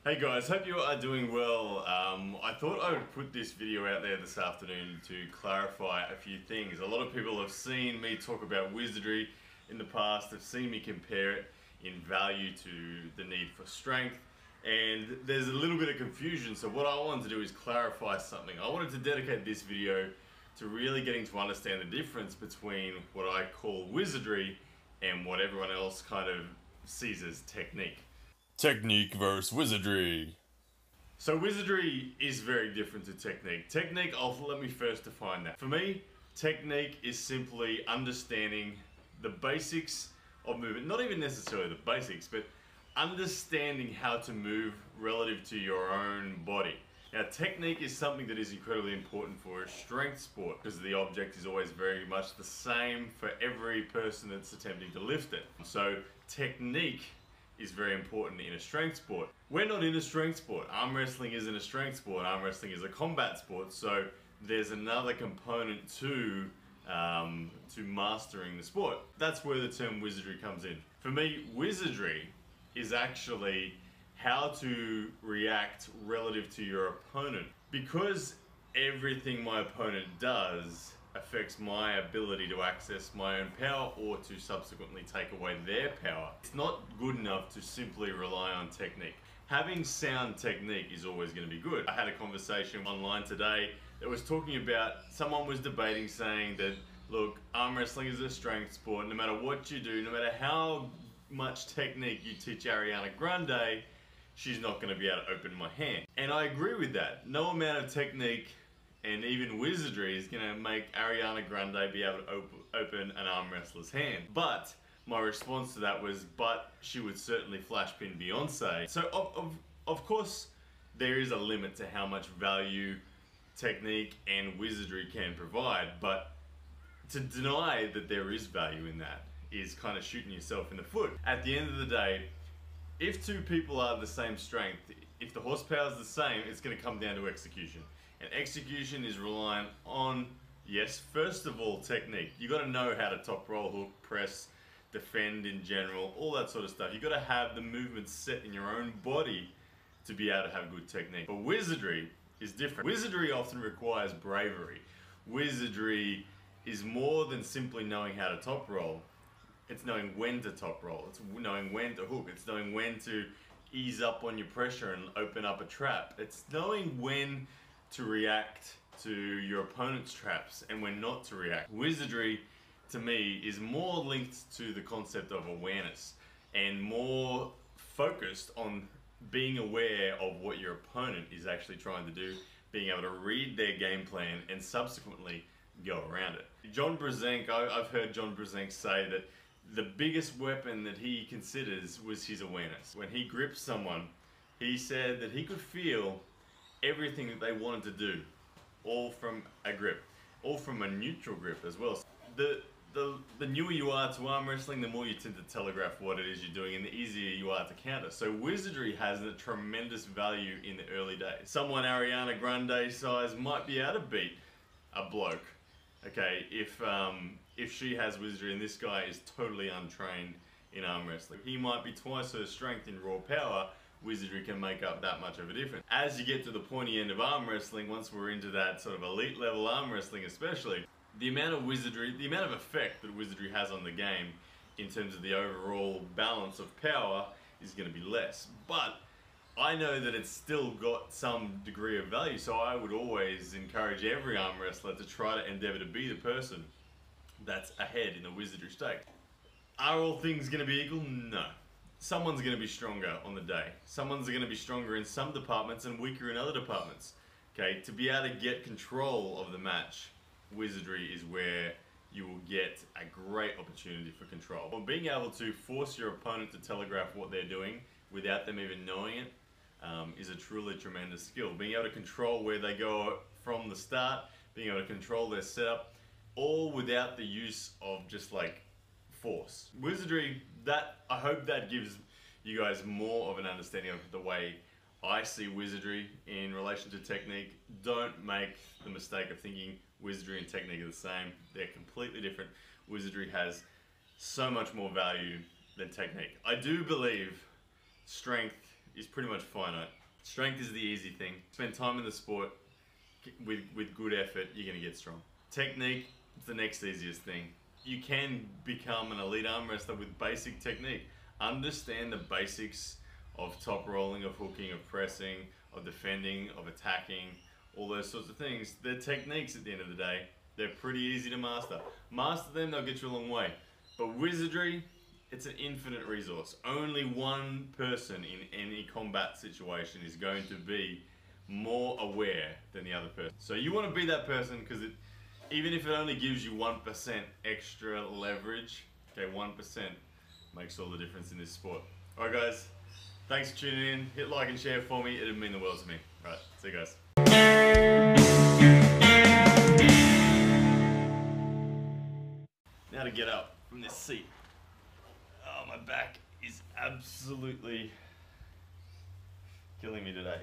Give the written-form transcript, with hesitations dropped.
Hey guys, hope you are doing well. I thought I would put this video out there this afternoon to clarify a few things. A lot of people have seen me talk about Wizardry in the past, have seen me compare it in value to the need for strength, and there's a little bit of confusion. So what I wanted to do is clarify something. I wanted to dedicate this video to really getting to understand the difference between what I call Wizardry and what everyone else kind of sees as technique. Technique versus Wizardry. So Wizardry is very different to technique. Technique, let me first define that. For me, technique is simply understanding the basics of movement. Not even necessarily the basics, but understanding how to move relative to your own body. Now, technique is something that is incredibly important for a strength sport because the object is always very much the same for every person that's attempting to lift it. So technique is very important in a strength sport. We're not in a strength sport. Arm wrestling isn't a strength sport. Arm wrestling is a combat sport. So there's another component to mastering the sport. That's where the term wizardry comes in. For me, wizardry is actually how to react relative to your opponent. Because everything my opponent does affects my ability to access my own power or to subsequently take away their power. It's not good enough to simply rely on technique. Having sound technique is always going to be good. I had a conversation online today that was talking about, someone was debating saying that, look, arm wrestling is a strength sport. No matter what you do, no matter how much technique you teach Ariana Grande, she's not going to be able to open my hand. And I agree with that. No amount of technique and even wizardry is going to make Ariana Grande be able to open an arm wrestler's hand. But my response to that was, but she would certainly flash pin Beyonce. So of course there is a limit to how much value technique and wizardry can provide, but to deny that there is value in that is kind of shooting yourself in the foot. At the end of the day, if two people are the same strength, if the horsepower is the same, it's going to come down to execution. And execution is reliant on, yes, first of all, technique. You got to know how to top roll, hook, press, defend in general, all that sort of stuff. You got to have the movements set in your own body to be able to have good technique. But wizardry is different. Wizardry often requires bravery. Wizardry is more than simply knowing how to top roll. It's knowing when to top roll. It's knowing when to hook. It's knowing when to ease up on your pressure and open up a trap. It's knowing when to react to your opponent's traps and when not to react. Wizardry, to me, is more linked to the concept of awareness and more focused on being aware of what your opponent is actually trying to do, being able to read their game plan and subsequently go around it. John Brzenk, I've heard John Brzenk say that the biggest weapon that he considers was his awareness. When he grips someone, he said that he could feel everything that they wanted to do, all from a grip, all from a neutral grip as well. The newer you are to arm wrestling, the more you tend to telegraph what it is you're doing and the easier you are to counter. So wizardry has a tremendous value in the early days. Someone Ariana Grande size might be able to beat a bloke, okay, if she has wizardry and this guy is totally untrained in arm wrestling. He might be twice her strength in raw power. Wizardry can make up that much of a difference. As you get to the pointy end of arm wrestling, once we're into that sort of elite level arm wrestling especially, the amount of wizardry, the amount of effect that wizardry has on the game in terms of the overall balance of power is going to be less. But I know that it's still got some degree of value, so I would always encourage every arm wrestler to try to endeavor to be the person that's ahead in the wizardry stake. Are all things going to be equal? No. Someone's going to be stronger on the day. Someone's going to be stronger in some departments and weaker in other departments. Okay, to be able to get control of the match, wizardry is where you will get a great opportunity for control. Well, being able to force your opponent to telegraph what they're doing without them even knowing it is a truly tremendous skill. Being able to control where they go from the start, being able to control their setup, all without the use of just like force. Wizardry, I hope that gives you guys more of an understanding of the way I see wizardry in relation to technique. Don't make the mistake of thinking wizardry and technique are the same. They're completely different. Wizardry has so much more value than technique. I do believe strength is pretty much finite. Strength is the easy thing. Spend time in the sport with good effort, you're going to get strong. Technique is the next easiest thing. You can become an elite arm wrestler with basic technique. Understand the basics of top rolling, of hooking, of pressing, of defending, of attacking, all those sorts of things. They're techniques at the end of the day. They're pretty easy to master. Master them, they'll get you a long way. But wizardry, it's an infinite resource. Only one person in any combat situation is going to be more aware than the other person. So you want to be that person, because even if it only gives you 1% extra leverage, okay, 1% makes all the difference in this sport. Alright guys, thanks for tuning in. Hit like and share for me. It'd mean the world to me. Alright, see you guys. Now to get up from this seat. Oh, my back is absolutely killing me today.